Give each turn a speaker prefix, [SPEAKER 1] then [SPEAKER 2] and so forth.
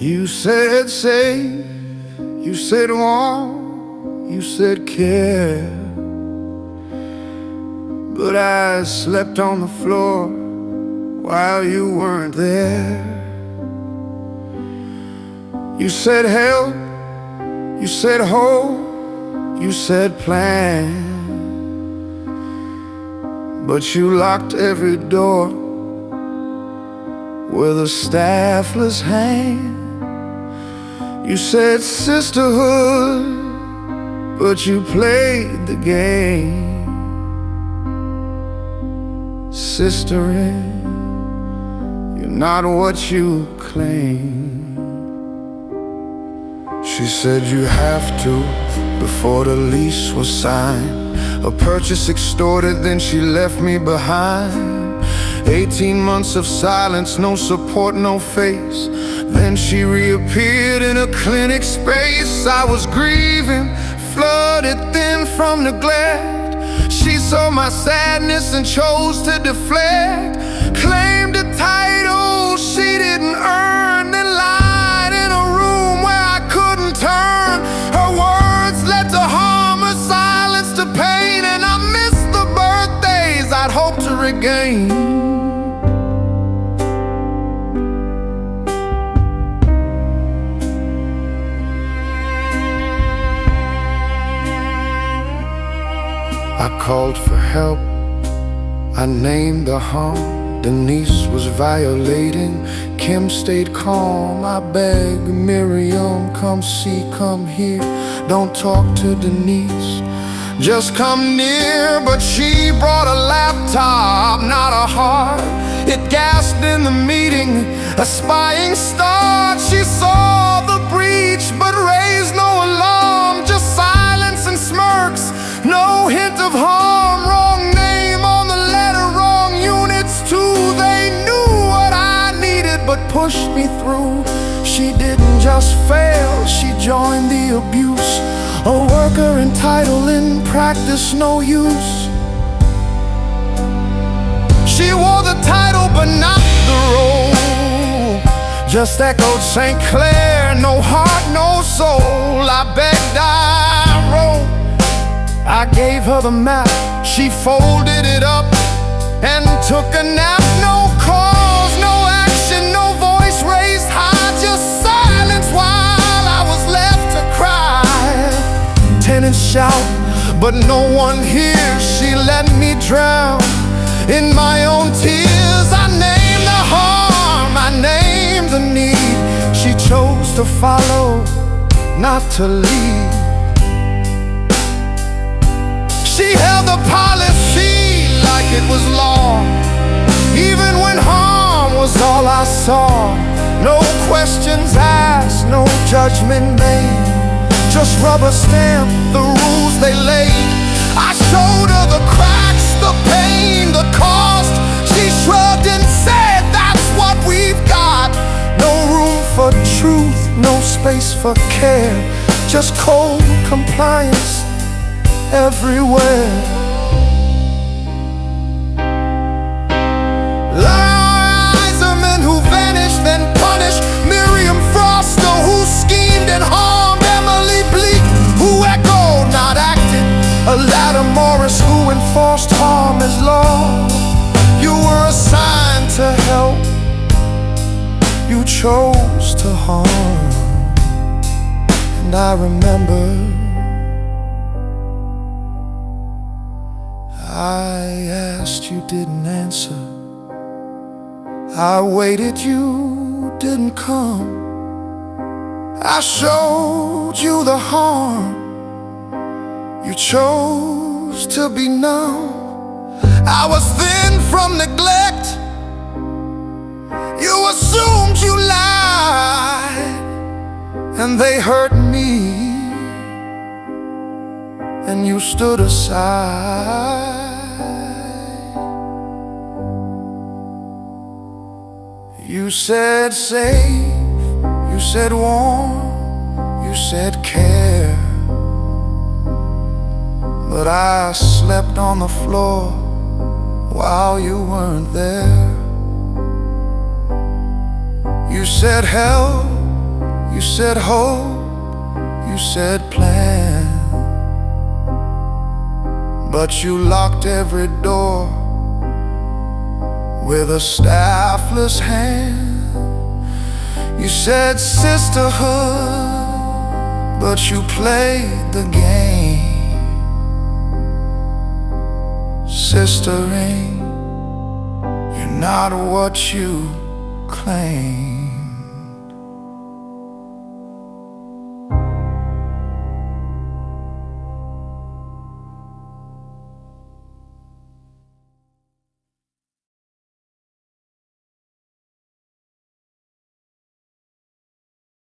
[SPEAKER 1] You said safe, you said warm, you said care, but I slept on the floor while you weren't there. You said help, you said hope, you said plan, but you locked every door with a staffless hand. You said sisterhood, but you played the game. Sisterin', you're not what you claim. She said you have to before the lease was signed. A purchase extorted, then she left me behind. 18 months of silence, no support, no face. Then she reappeared in a clinic space. I was grieving, flooded thin from neglect. She saw my sadness and chose to deflect. Claimed a title she didn't earn, then lied in a room where I couldn't turn. Her words led to harm, her silence to pain, and I missed the birthdays I'd hoped to regain. I called for help, I named the harm. Denise was violating, Kim stayed calm. I begged Miriam, come see, come here. Don't talk to Denise, just come near. But she brought a laptop, not a heart. It gasped in the meeting, a spying start. She saw the breach, but raised no alarm. Just silence and smirks, no hint of harm. Wrong name on the letter, wrong units too. They knew what I needed but pushed me through. She didn't just fail, she joined the abuse. A worker in title, in practice no use. She wore the title but not the role. Just echoed St. Clair, no heart, no soul. I begged, I wrote, I gave her the map. She folded it up and took a nap. No cause, no action, no voice raised high. Just silence while I was left to cry. Tenants shout, but no one hears. She let me drown in my own tears. I named the harm, I named the need. She chose to follow, not to lead. She held the policy like it was law, even when harm was all I saw. No questions asked, no judgment made, just rubber stamp the rules they laid. I showed her the cracks, the pain, the cost. She shrugged and said, that's what we've got. No room for truth, no space for care, just cold compliance everywhere. Lies men who vanished, then punished. Miriam Foster, who schemed and harmed. Emily Bleak, who echoed, not acted. Alada Morris, who enforced harm as law. You were assigned to help, you chose to harm. And I remember I asked, you didn't answer. I waited, you didn't come. I showed you the harm, you chose to be numb. I was thin from neglect, you assumed you lied, and they hurt me, and you stood aside. You said safe, you said warm, you said care, but I slept on the floor while you weren't there. You said help, You said hope, you said plan, but you locked every door with a staffless hand. You said sisterhood, but you played the game. Sistering, you're not what you claim.